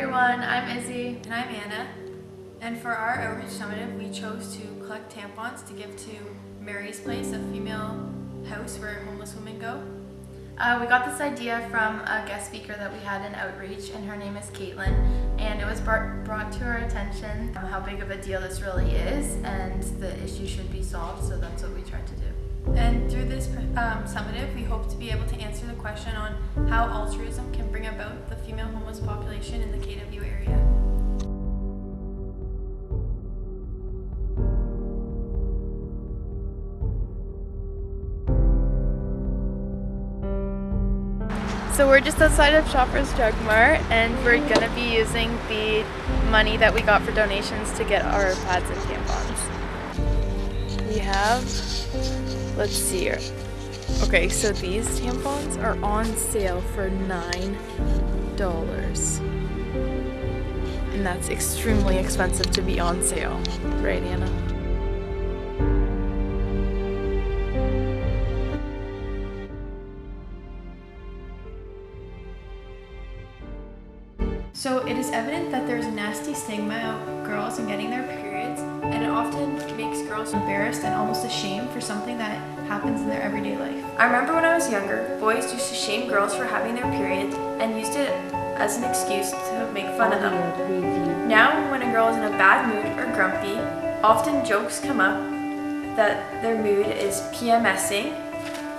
everyone, I'm Izzy. And I'm Anna. And for our outreach summative, we chose to collect tampons to give to Mary's Place, a female house where homeless women go. We got this idea from a guest speaker that we had in outreach, and her name is Caitlin. And it was brought to our attention how big of a deal this really is, and the issue should be solved, so that's what we tried to do. And through this summative, we hope to be able to answer the question on how altruism can bring about the female homeless population in the KW area. So we're just outside of Shoppers Drug Mart, and we're going to be using the money that we got for donations to get our pads and tampons. We have, let's see here. Okay, so these tampons are on sale for $9. And that's extremely expensive to be on sale, right, Anna? So it is evident that there's a nasty stigma of girls and getting their periods, and it often makes girls embarrassed and almost ashamed for something that happens in their everyday life. I remember when I was younger, boys used to shame girls for having their periods and used it as an excuse to make fun of them. Now, when a girl is in a bad mood or grumpy, often jokes come up that their mood is PMSing.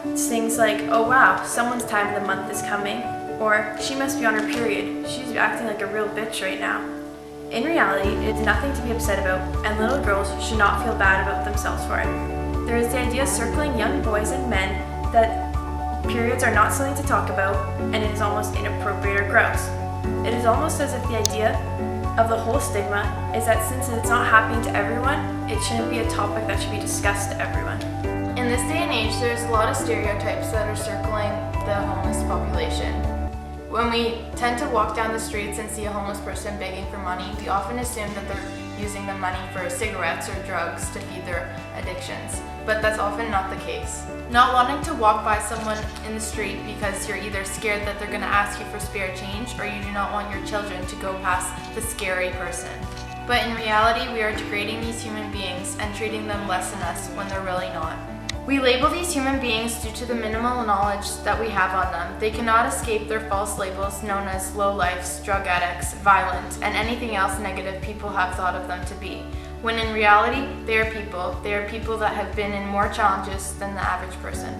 It's things like, oh wow, someone's time of the month is coming, or she must be on her period, she's acting like a real bitch right now. In reality, it's nothing to be upset about, and little girls should not feel bad about themselves for it. There is the idea circling young boys and men that periods are not something to talk about, and it is almost inappropriate or gross. It is almost as if the idea of the whole stigma is that since it's not happening to everyone, it shouldn't be a topic that should be discussed to everyone. In this day and age, there's a lot of stereotypes that are circling the homeless population. When we tend to walk down the streets and see a homeless person begging for money, we often assume that they're using the money for cigarettes or drugs to feed their addictions, but that's often not the case. Not wanting to walk by someone in the street because you're either scared that they're going to ask you for spare change, or you do not want your children to go past the scary person. But in reality, we are degrading these human beings and treating them less than us when they're really not. We label these human beings due to the minimal knowledge that we have on them. They cannot escape their false labels known as lowlifes, drug addicts, violent, and anything else negative people have thought of them to be. When in reality, they are people. They are people that have been in more challenges than the average person.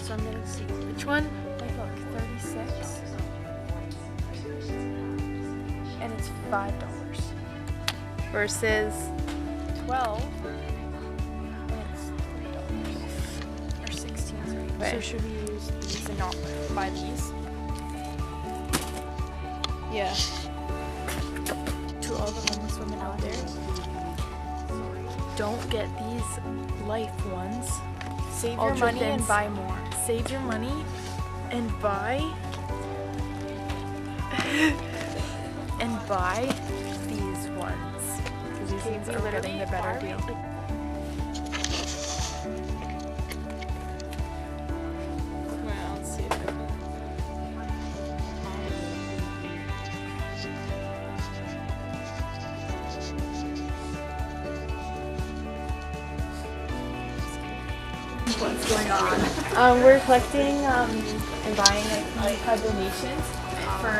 So I'm gonna see which one? Like, look, 36. And it's $5 versus 12 and it's $3 or 16. Okay. So should we use these and not buy these? Yeah. To all the homeless women out there, don't get these life ones. Save your money and buy more. Save your money and buy these ones, because these ones are getting the better deal. Well, let's see if I can. What's going on? We're collecting and buying donations for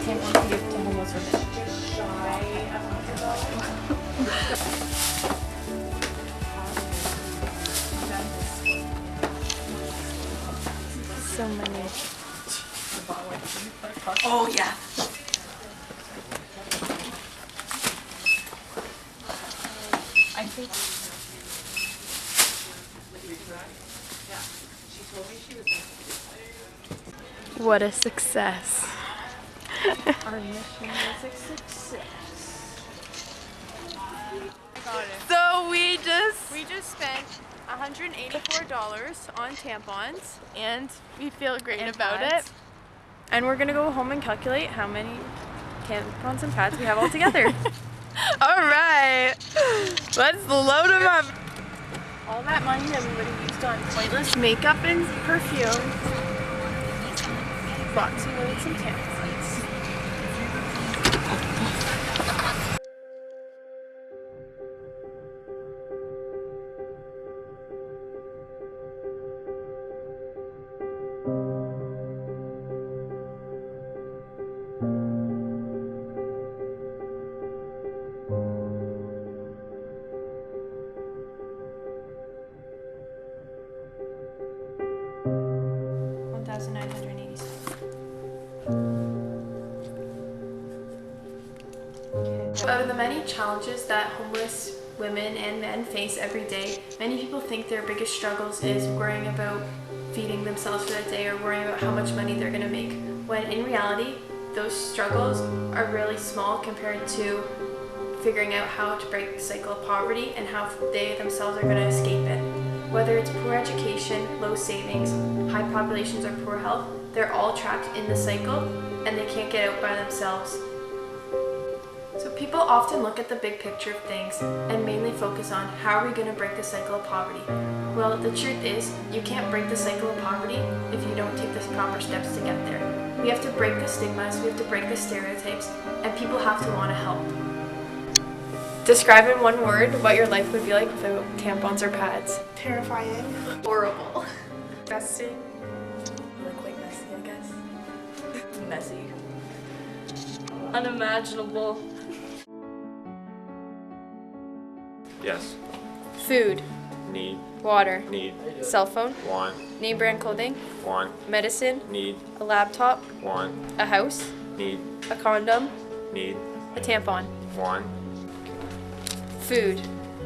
tampons to give to homeless women. So many. Oh yeah. I think. What a success. Our mission was a success. So we just spent $184 on tampons, and we feel great and about pads. it. And we're gonna go home and calculate how many tampons and pads we have all together. All right, let's load them up. All that money that we would have used on pointless makeup and perfume. Bought some women some tampons. Out of the many challenges that homeless women and men face every day, many people think their biggest struggles is worrying about feeding themselves for the day or worrying about how much money they're going to make, when in reality those struggles are really small compared to figuring out how to break the cycle of poverty and how they themselves are going to escape it. Whether it's poor education, low savings, high populations, or poor health, they're all trapped in the cycle and they can't get out by themselves. So people often look at the big picture of things and mainly focus on how are we going to break the cycle of poverty. Well, the truth is, you can't break the cycle of poverty if you don't take the proper steps to get there. We have to break the stigmas, we have to break the stereotypes, and people have to want to help. Describe in one word what your life would be like without tampons or pads. Terrifying. Horrible. Messy. Like quite messy, I guess. Messy. Unimaginable. Yes. Food. Need. Water. Need. Cell phone. Want. Name brand clothing. Want. Medicine. Need. A laptop. Want. A house. Need. A condom. Need. A tampon. Want. Food.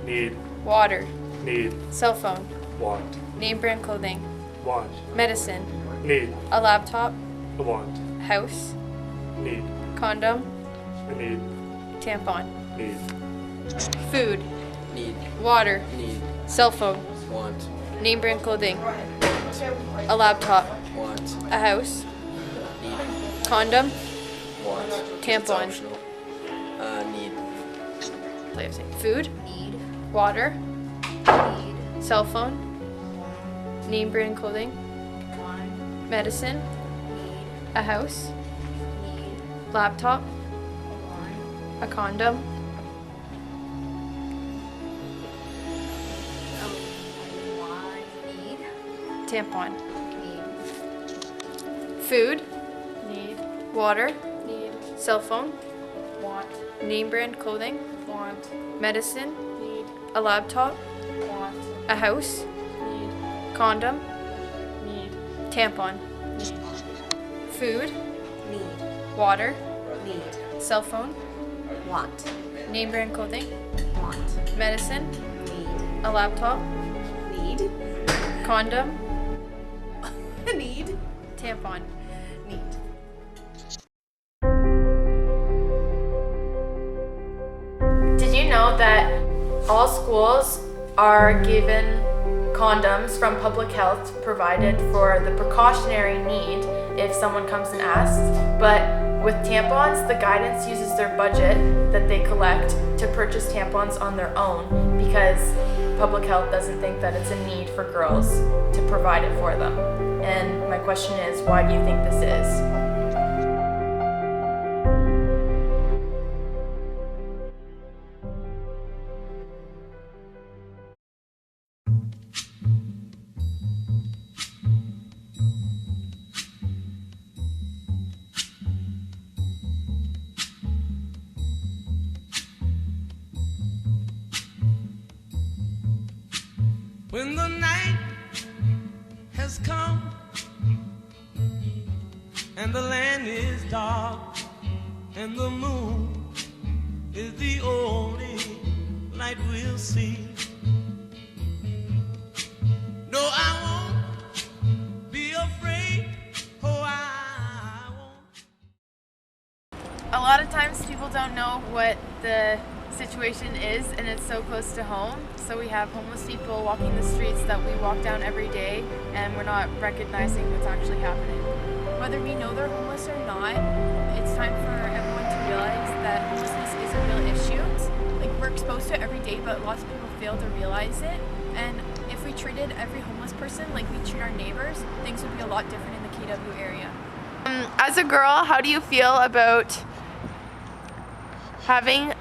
Need. Water. Need. Cell phone. Want. Name brand clothing. Want. Medicine. Need. A laptop. A want. House. Need. Condom. A need. Tampon. Need. Food. Need. Water. Need. Cell phone. Want. Name brand clothing. A laptop. Want. A house. Need. Condom. Want. Tampon. It's optional. Need. Play of saying. Food. Need. Water. Need. Cell phone. Name brand clothing. Want. Medicine. Need. A house. Need. Laptop. Want. A condom. Want. Need. Tampon. Need. Food. Need. Water. Need. Cell phone. Want. Name brand clothing. Want. Medicine. Need. A laptop. Want. A house. Need. Condom. Need. Tampon. Need. Food. Need. Water. Need. Cell phone. Want. Name brand clothing. Want. Medicine. Need. A laptop. Need. Condom. Need. Tampon. Need. Did you know that all schools are given condoms from public health provided for the precautionary need if someone comes and asks? But with tampons, the guidance uses their budget that they collect to purchase tampons on their own because public health doesn't think that it's a need for girls to provide it for them. And my question is, why do you think this is? When the night has come and the land is dark and the moon is the only light we'll see. No, I won't be afraid. Oh, I won't. A lot of times people don't know what the situation is, and it's so close to home. So we have homeless people walking the streets that we walk down every day, and we're not recognizing what's actually happening. Whether we know they're homeless or not, it's time for everyone to realize that homelessness is a real issue. Like, we're exposed to it every day, but lots of people fail to realize it. And if we treated every homeless person like we treat our neighbors, things would be a lot different in the KW area. As a girl, how do you feel about having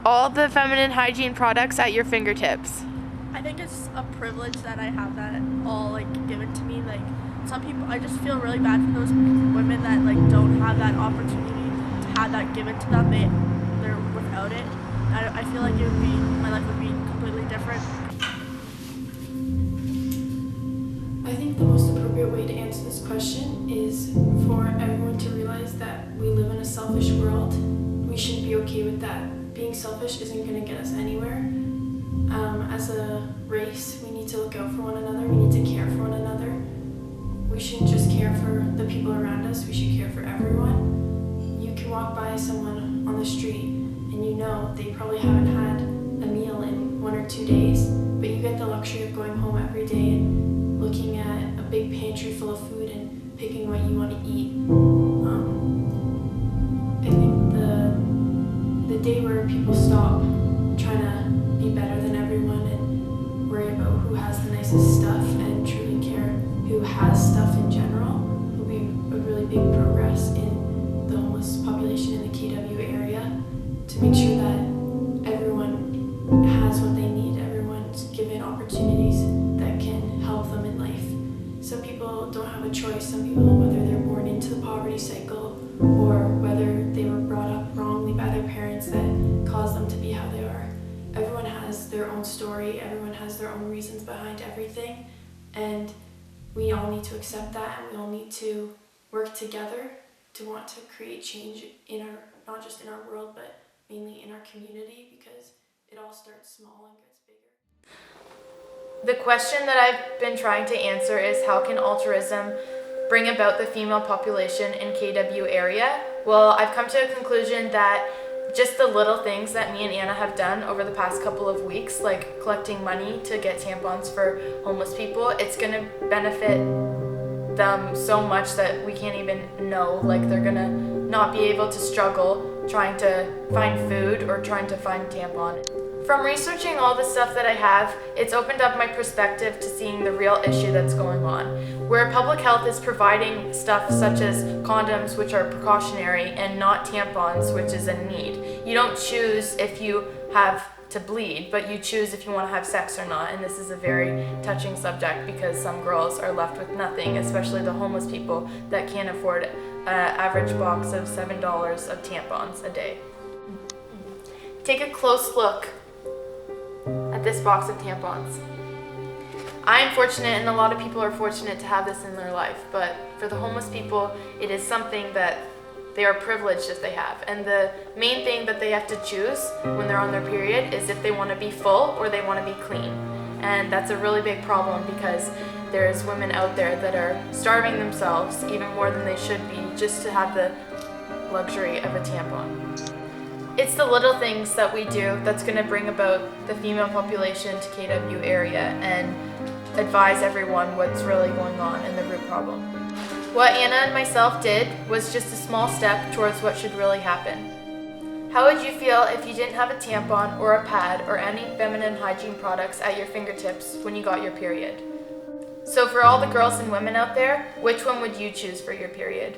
all the feminine hygiene products at your fingertips? I think it's a privilege that I have that all like given to me. Like some people, I just feel really bad for those women that like don't have that opportunity to have that given to them. They're without it. I feel like my life would be completely different. I think the most appropriate way to answer this question is for everyone to realize that we live in a selfish world. We shouldn't be okay with that. Being selfish isn't going to get us anywhere. As a race, we need to look out for one another. We need to care for one another. We shouldn't just care for the people around us. We should care for everyone. You can walk by someone on the street and you know they probably haven't had a meal in 1 or 2 days, but you get the luxury of going home every day and looking at a big pantry full of food and picking what you want to eat. I think the day where people stop trying to be better than everyone and worry about who has the nicest stuff and truly care who has stuff in general will be a really big progress in the homeless population in the KW area, to make sure that everyone has what they need, everyone's given opportunities that can help them in life. Some people don't have a choice. Some people, whether they're born into the poverty cycle or whether they were brought up wrongly by their parents that caused them to be how they are. Everyone has their own story, everyone has their own reasons behind everything, and we all need to accept that, and we all need to work together to want to create change in our, not just in our world, but mainly in our community, because it all starts small and gets bigger. The question that I've been trying to answer is, how can altruism bring about the female population in KW area? Well, I've come to a conclusion that just the little things that me and Anna have done over the past couple of weeks, like collecting money to get tampons for homeless people, it's gonna benefit them so much that we can't even know. Like, they're gonna not be able to struggle trying to find food or trying to find tampon. From researching all the stuff that I have, it's opened up my perspective to seeing the real issue that's going on. Where public health is providing stuff such as condoms, which are precautionary, and not tampons, which is a need. You don't choose if you have to bleed, but you choose if you want to have sex or not. And this is a very touching subject because some girls are left with nothing, especially the homeless people that can't afford an average box of $7 of tampons a day. Take a close look at this box of tampons. I am fortunate, and a lot of people are fortunate to have this in their life, but for the homeless people, it is something that they are privileged if they have. And the main thing that they have to choose when they're on their period is if they want to be full or they want to be clean. And that's a really big problem because there's women out there that are starving themselves even more than they should be just to have the luxury of a tampon. It's the little things that we do that's going to bring about the female population to KW area and advise everyone what's really going on in the root problem. What Anna and myself did was just a small step towards what should really happen. How would you feel if you didn't have a tampon or a pad or any feminine hygiene products at your fingertips when you got your period? So for all the girls and women out there, which one would you choose for your period?